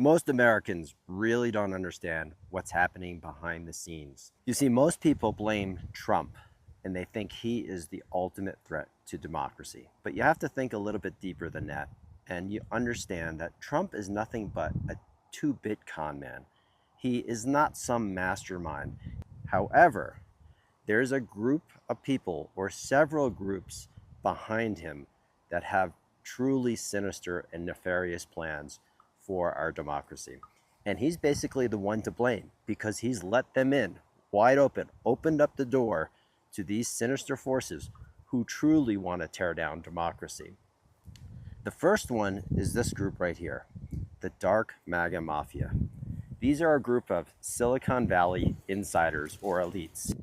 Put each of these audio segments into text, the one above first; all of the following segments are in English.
Most Americans really don't understand what's happening behind the scenes. You see, most people blame Trump and they think he is the ultimate threat to democracy. But you have to think a little bit deeper than that. And you understand that Trump is nothing but a two-bit con man. He is not some mastermind. However, there's a group of people or several groups behind him that have truly sinister and nefarious plans for our democracy. And he's basically the one to blame because he's let them in wide open, opened up the door to these sinister forces who truly want to tear down democracy. The first one is this group right here, the Dark MAGA Mafia. These are a group of Silicon Valley insiders or elites,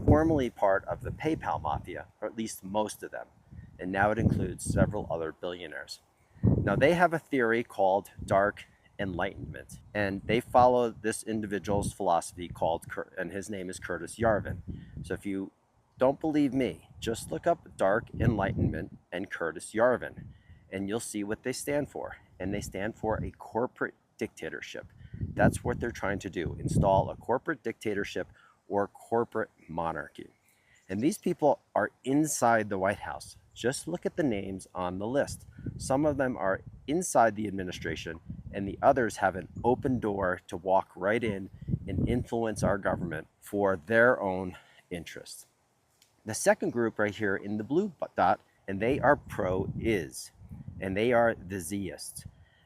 formerly part of the PayPal Mafia, or at least most of them, and now it includes several other billionaires. Now, they have a theory called dark enlightenment, and they follow this individual's philosophy called, and his name is Curtis Yarvin. So if you don't believe me, just look up dark enlightenment and Curtis Yarvin, and you'll see what they stand for. And they stand for a corporate dictatorship. That's what they're trying to do, install a corporate dictatorship or corporate monarchy. And these people are inside the White House. Just look at the names on the list. Some of them are inside the administration, and the others have an open door to walk right in and influence our government for their own interests. The second group right here in the blue dot, and they are pro-is, and they are the Ziists.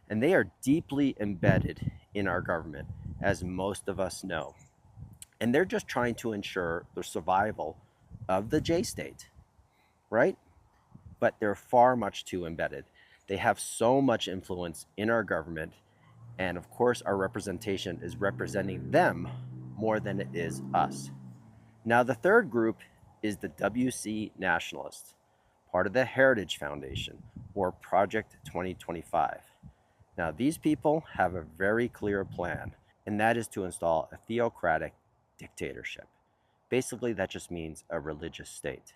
And they are deeply embedded in our government, as most of us know. And they're just trying to ensure the survival of the J state, right? But they're far much too embedded. They have so much influence in our government. And of course, our representation is representing them more than it is us. Now, the third group is the WC Nationalists, part of the Heritage Foundation or Project 2025. Now, these people have a very clear plan, and that is to install a theocratic dictatorship. Basically, that just means a religious state.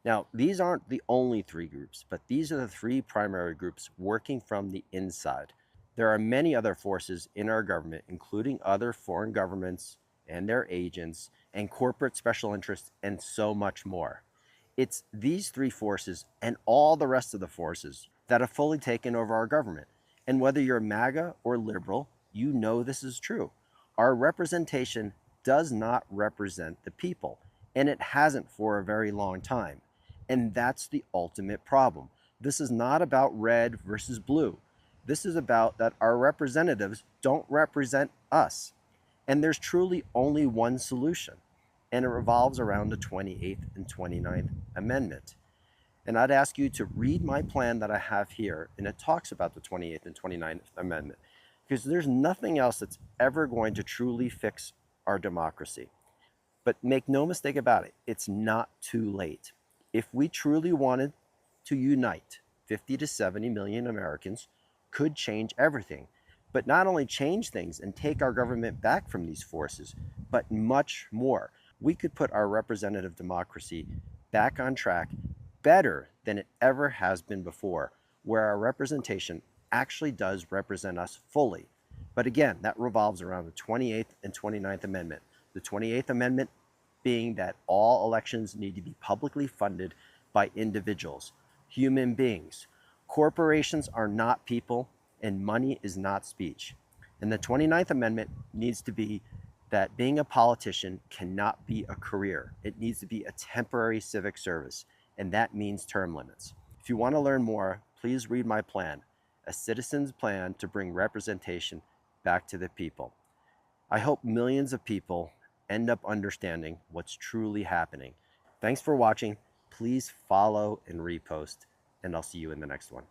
Now, these aren't the only three groups, but these are the three primary groups working from the inside. There are many other forces in our government, including other foreign governments and their agents and corporate special interests and so much more. It's these three forces and all the rest of the forces that have fully taken over our government. And whether you're MAGA or liberal, you know this is true. Our representation does not represent the people, and it hasn't for a very long time. And that's the ultimate problem. This is not about red versus blue. This is about that our representatives don't represent us. And there's truly only one solution, and it revolves around the 28th and 29th Amendment. And I'd ask you to read my plan that I have here, and it talks about the 28th and 29th Amendment, because there's nothing else that's ever going to truly fix our democracy. But make no mistake about it, it's not too late. If we truly wanted to unite 50 to 70 million Americans, could change everything. But not only change things and take our government back from these forces, but much more. We could put our representative democracy back on track better than it ever has been before, where our representation actually does represent us fully. But again, that revolves around the 28th and 29th Amendment. The 28th Amendment being that all elections need to be publicly funded by individuals, human beings. Corporations are not people, and money is not speech. And the 29th Amendment needs to be that being a politician cannot be a career. It needs to be a temporary civic service, and that means term limits. If you want to learn more, please read my plan, A Citizen's Plan to Bring Representation Back to the People. I hope millions of people end up understanding what's truly happening. Thanks for watching. Please follow and repost, and I'll see you in the next one.